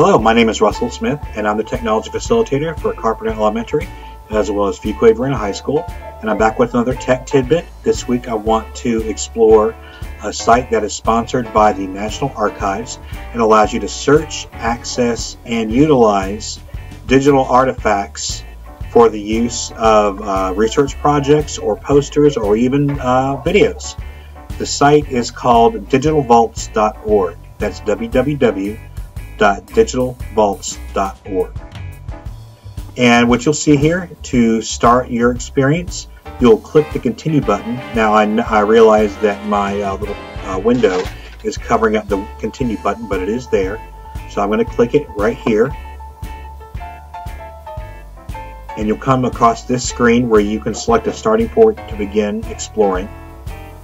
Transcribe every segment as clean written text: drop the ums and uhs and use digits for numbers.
Hello, my name is Russell Smith, and I'm the Technology Facilitator for Carpenter Elementary, as well as Fuquay-Varina High School, and I'm back with another Tech Tidbit. This week I want to explore a site that is sponsored by the National Archives and allows you to search, access, and utilize digital artifacts for the use of research projects or posters or even videos. The site is called DigitalVaults.org. That's www.digitalvaults.org. And what you'll see here, to start your experience, you'll click the continue button. Now I realize that my little window is covering up the continue button, but it is there. So I'm going to click it right here. And you'll come across this screen where you can select a starting point to begin exploring.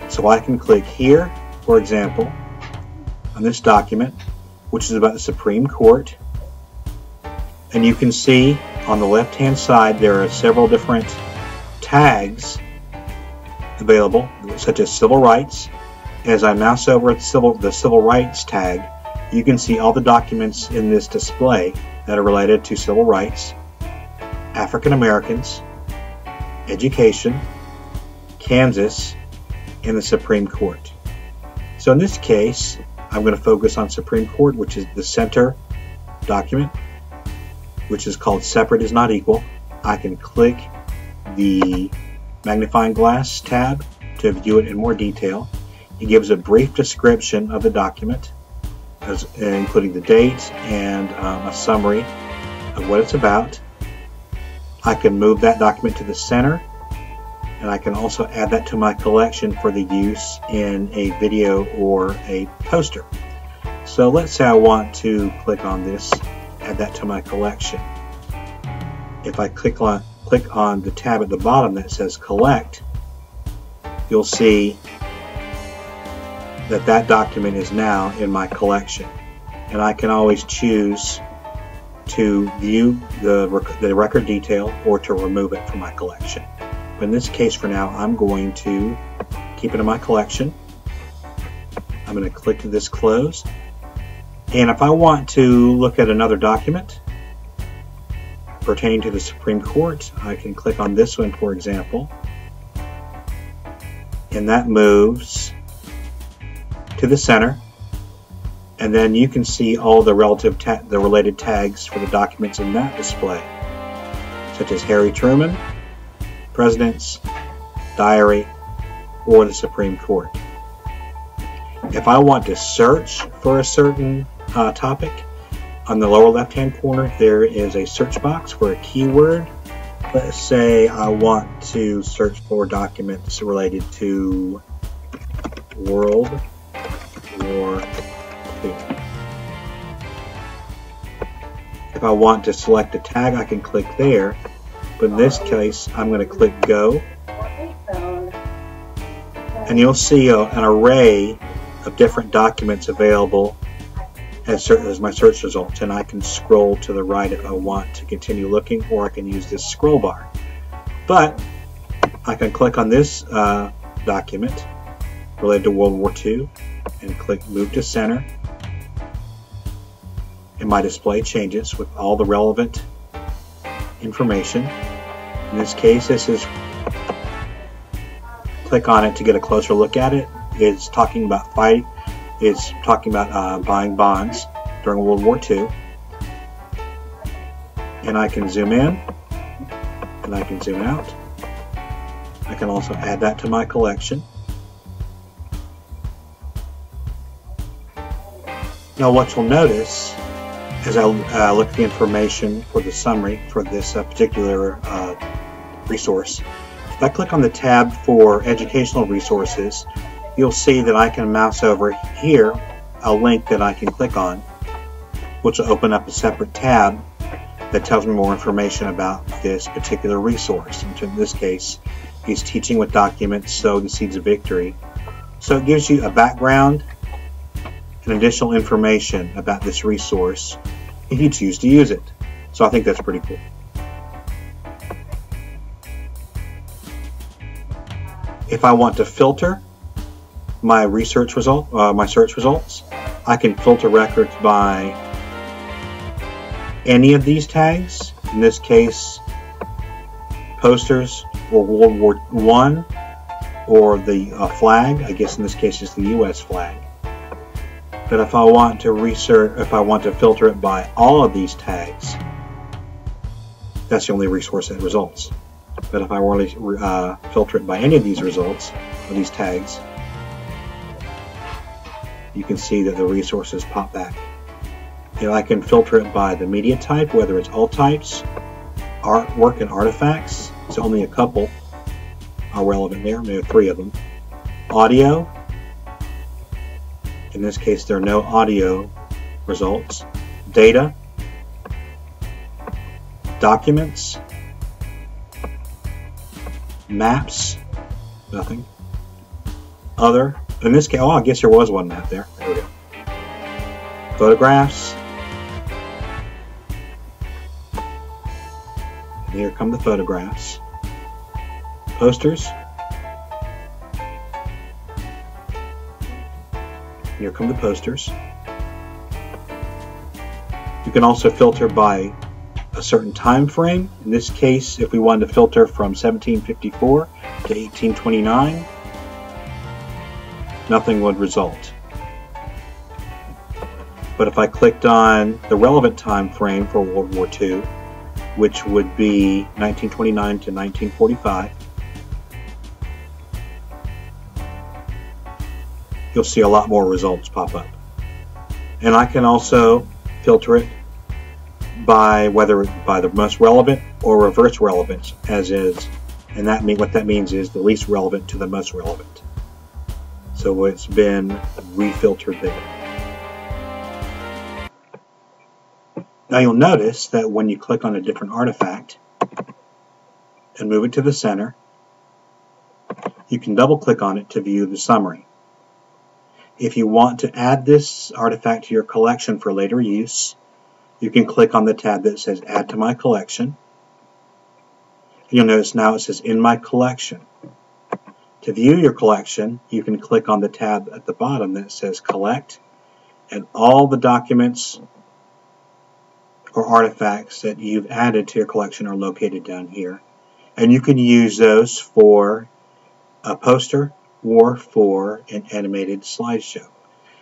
So I can click here, for example, on this document, which is about the Supreme Court. And you can see on the left-hand side there are several different tags available, such as civil rights. As I mouse over the civil rights tag, you can see all the documents in this display that are related to civil rights, African Americans, education, Kansas, and the Supreme Court. So in this case, I'm going to focus on Supreme Court, which is the center document, which is called Separate is Not Equal. I can click the magnifying glass tab to view it in more detail. It gives a brief description of the document, including the date and a summary of what it's about. I can move that document to the center, and I can also add that to my collection for the use in a video or a poster. So let's say I want to click on this, add that to my collection. If I click on the tab at the bottom that says Collect, you'll see that that document is now in my collection. And I can always choose to view the record detail or to remove it from my collection. But in this case, for now, I'm going to keep it in my collection. I'm going to click this Close. And if I want to look at another document pertaining to the Supreme Court, I can click on this one, for example. And that moves to the center. And then you can see all the related tags for the documents in that display, such as Harry Truman, President's Diary, or the Supreme Court. If I want to search for a certain topic, on the lower left-hand corner there is a search box for a keyword. Let's say I want to search for documents related to World War II. If I want to select a tag, I can click there. But in this case, I'm going to click Go, and you'll see an array of different documents available as my search results, and I can scroll to the right if I want to continue looking, or I can use this scroll bar. But I can click on this document related to World War II and click Move to Center, and my display changes with all the relevant information. In this case, click on it to get a closer look at it. It's talking about buying bonds during World War II. And I can zoom in, and I can zoom out. I can also add that to my collection. Now what you'll notice as I look at the information for the summary for this particular resource, if I click on the tab for educational resources, you'll see that I can mouse over here a link that I can click on, which will open up a separate tab that tells me more information about this particular resource. In this case, he's teaching with documents, Sow the Seeds of Victory. So it gives you a background and additional information about this resource if you choose to use it. So I think that's pretty cool. If I want to filter my search results, I can filter records by any of these tags, in this case posters or World War I or the flag, I guess in this case it's the US flag. But if I want to filter it by all of these tags, that's the only resource that results. But if I want to filter it by any of these results, or these tags, you can see that the resources pop back. I can filter it by the media type, whether it's all types, artwork, and artifacts. So only a couple are relevant there, maybe 3 of them. Audio. In this case, there are no audio results. Data. Documents. Maps. Nothing. Other. In this case, I guess there was one map there. There we go. Photographs. And here come the photographs. Posters. Here come the posters. You can also filter by a certain time frame. In this case, if we wanted to filter from 1754 to 1829, nothing would result. But if I clicked on the relevant time frame for World War II, which would be 1929 to 1945, you'll see a lot more results pop up. And I can also filter it by whether by the most relevant or reverse relevance, as is, and what that means is the least relevant to the most relevant. So it's been refiltered there. Now you'll notice that when you click on a different artifact and move it to the center, you can double click on it to view the summary. If you want to add this artifact to your collection for later use, you can click on the tab that says Add to My Collection. You'll notice now it says In My Collection. To view your collection, you can click on the tab at the bottom that says Collect, and all the documents or artifacts that you've added to your collection are located down here. And you can use those for a poster or for an animated slideshow.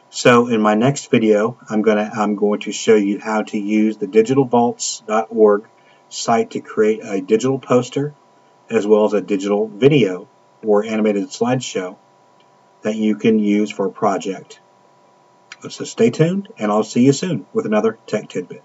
So in my next video, I'm going to show you how to use the DigitalVaults.org site to create a digital poster as well as a digital video or animated slideshow that you can use for a project. So stay tuned, and I'll see you soon with another Tech Tidbit.